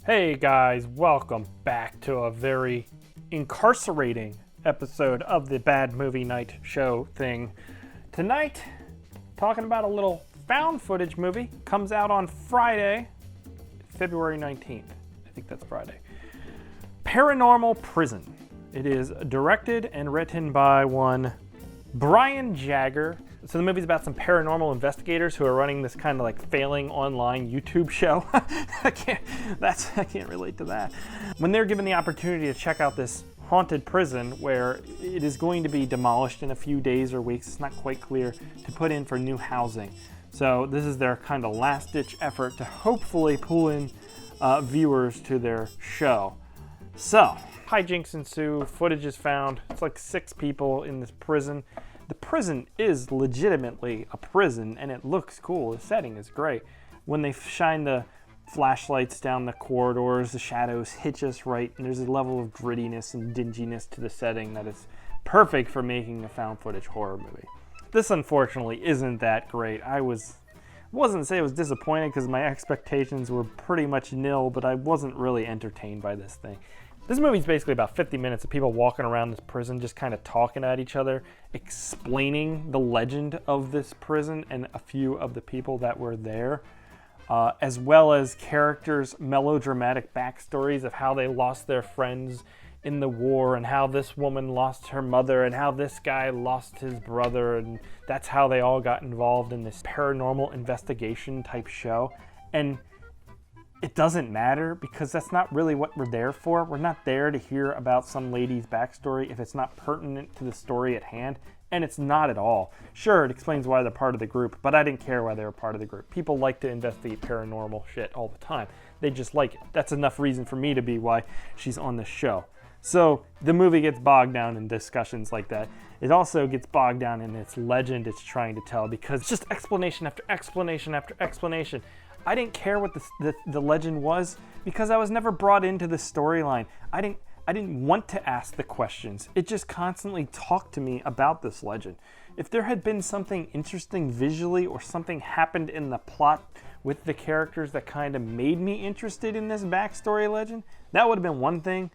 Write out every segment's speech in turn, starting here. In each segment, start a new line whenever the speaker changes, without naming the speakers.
Hey guys, welcome back to a very incarcerating episode of the Bad Movie Night Show thing. Tonight, talking about a little found footage movie. Comes out on Friday, February 19th. I think that's Friday. Paranormal Prison. It is directed and written by one Brian Jagger. So the movie's about some paranormal investigators who are running this kind of like failing online YouTube show. I can't relate to that. When they're given the opportunity to check out this haunted prison where it is going to be demolished in a few days or weeks, it's not quite clear, to put in for new housing. So this is their kind of last-ditch effort to hopefully pull in viewers to their show. So, hijinks ensue, footage is found. It's like 6 people in this prison. The prison is legitimately a prison, and it looks cool. The setting is great. When they shine the flashlights down the corridors, the shadows hit just right, and there's a level of grittiness and dinginess to the setting that is perfect for making a found footage horror movie. This, unfortunately, isn't that great. I wasn't say I was disappointed because my expectations were pretty much nil, but I wasn't really entertained by this thing. This movie is basically about 50 minutes of people walking around this prison, just kind of talking at each other, explaining the legend of this prison and a few of the people that were there, as well as characters' melodramatic backstories of how they lost their friends in the war and how this woman lost her mother and how this guy lost his brother, and that's how they all got involved in this paranormal investigation type show. And it doesn't matter because that's not really what we're there for. We're not there to hear about some lady's backstory if it's not pertinent to the story at hand, and it's not at all. Sure, it explains why they're part of the group, but I didn't care why they were part of the group. People like to investigate paranormal shit all the time. They just like it. That's enough reason for me to be why she's on this show. So the movie gets bogged down in discussions like that. It also gets bogged down in its legend it's trying to tell because it's just explanation after explanation after explanation. I didn't care what the legend was because I was never brought into the storyline. I didn't want to ask the questions. It just constantly talked to me about this legend. If there had been something interesting visually or something happened in the plot with the characters that kind of made me interested in this backstory legend, that would have been one thing.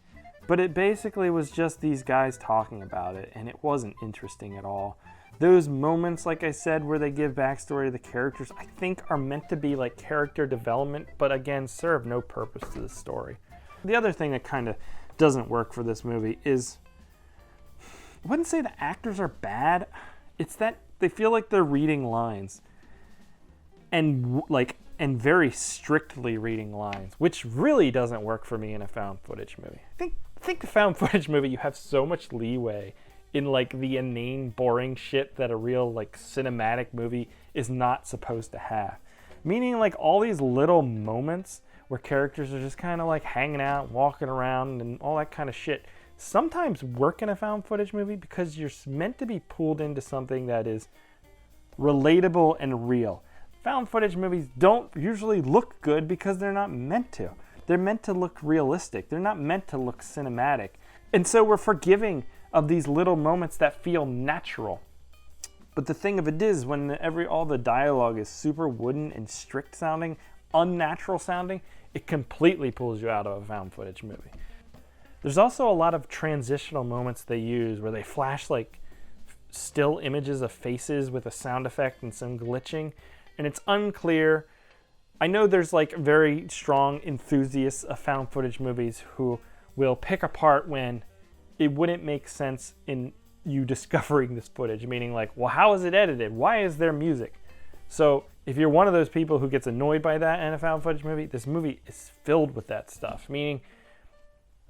But it basically was just these guys talking about it, and it wasn't interesting at all. Those moments, like I said, where they give backstory to the characters, I think are meant to be like character development, but again, serve no purpose to the story. The other thing that kind of doesn't work for this movie is, I wouldn't say the actors are bad, it's that they feel like they're reading lines. And very strictly reading lines, which really doesn't work for me in a found footage movie. I think the found footage movie, you have so much leeway in like the inane, boring shit that a real like cinematic movie is not supposed to have. Meaning like all these little moments where characters are just kind of like hanging out, walking around and all that kind of shit sometimes work in a found footage movie because you're meant to be pulled into something that is relatable and real. Found footage movies don't usually look good because they're not meant to. They're meant to look realistic. They're not meant to look cinematic. And so we're forgiving of these little moments that feel natural. But the thing of it is, when all the dialogue is super wooden and strict sounding, unnatural sounding, it completely pulls you out of a found footage movie. There's also a lot of transitional moments they use where they flash like still images of faces with a sound effect and some glitching, and it's unclear. I know there's like very strong enthusiasts of found footage movies who will pick apart when it wouldn't make sense in you discovering this footage, meaning like, well, how is it edited? Why is there music? So if you're one of those people who gets annoyed by that in a found footage movie, this movie is filled with that stuff, meaning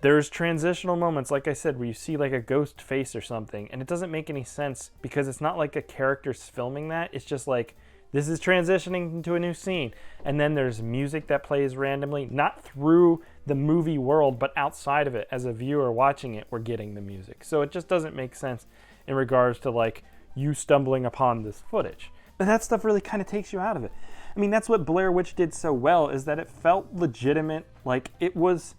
there's transitional moments, like I said, where you see like a ghost face or something, and it doesn't make any sense because it's not like a character's filming that. It's just like, this is transitioning into a new scene. And then there's music that plays randomly, not through the movie world, but outside of it. As a viewer watching it, we're getting the music. So it just doesn't make sense in regards to like you stumbling upon this footage. But that stuff really kind of takes you out of it. I mean, that's what Blair Witch did so well, is that it felt legitimate. Like it was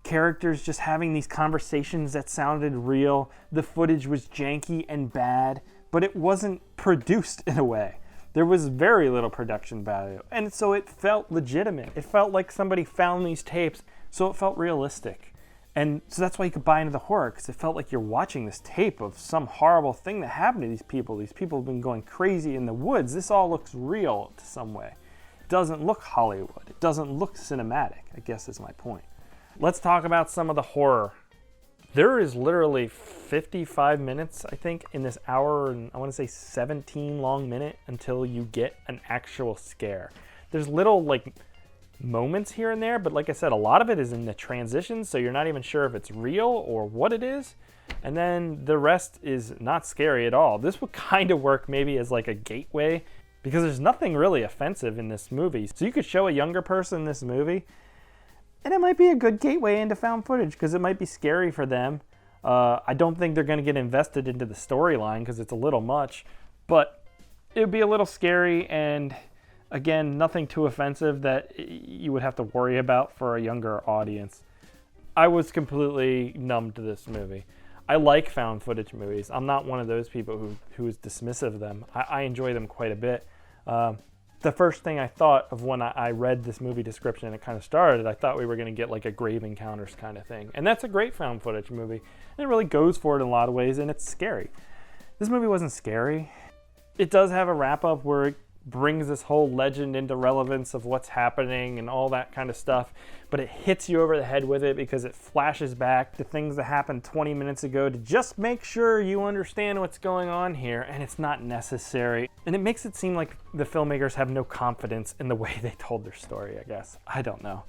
characters just having these conversations that sounded real. The footage was janky and bad, but it wasn't produced in a way. There was very little production value. And so it felt legitimate. It felt like somebody found these tapes, so it felt realistic. And so that's why you could buy into the horror, because it felt like you're watching this tape of some horrible thing that happened to these people. These people have been going crazy in the woods. This all looks real to some way. It doesn't look Hollywood. It doesn't look cinematic, I guess is my point. Let's talk about some of the horror. There is literally 55 minutes, I think, in this hour and I want to say 17 long minute until you get an actual scare. There's little like moments here and there, but like I said, a lot of it is in the transitions, so you're not even sure if it's real or what it is. And then the rest is not scary at all. This would kind of work maybe as like a gateway, because there's nothing really offensive in this movie. So you could show a younger person this movie, and it might be a good gateway into found footage because it might be scary for them. I don't think they're going to get invested into the storyline because it's a little much, but it would be a little scary, and again, nothing too offensive that you would have to worry about for a younger audience. I was completely numb to this movie. I like found footage movies. I'm not one of those people who is dismissive of them. I enjoy them quite a bit. The first thing I thought of when I read this movie description and it kind of started, I thought we were going to get like a Grave Encounters kind of thing. And that's a great found footage movie. And it really goes for it in a lot of ways, and it's scary. This movie wasn't scary. It does have a wrap-up where it brings this whole legend into relevance of what's happening and all that kind of stuff, but it hits you over the head with it because it flashes back to things that happened 20 minutes ago to just make sure you understand what's going on here, and it's not necessary. And it makes it seem like the filmmakers have no confidence in the way they told their story, I guess. I don't know.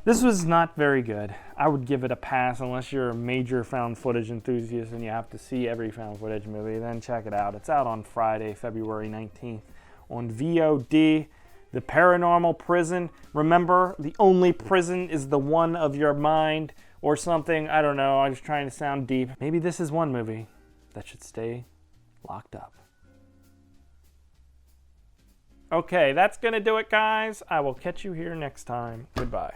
This was not very good. I would give it a pass unless you're a major found footage enthusiast and you have to see every found footage movie. Then check it out. It's out on Friday, February 19th. On VOD, The Paranormal Prison. Remember, the only prison is the one of your mind or something. I don't know. I was trying to sound deep. Maybe this is one movie that should stay locked up. Okay, that's going to do it, guys. I will catch you here next time. Goodbye.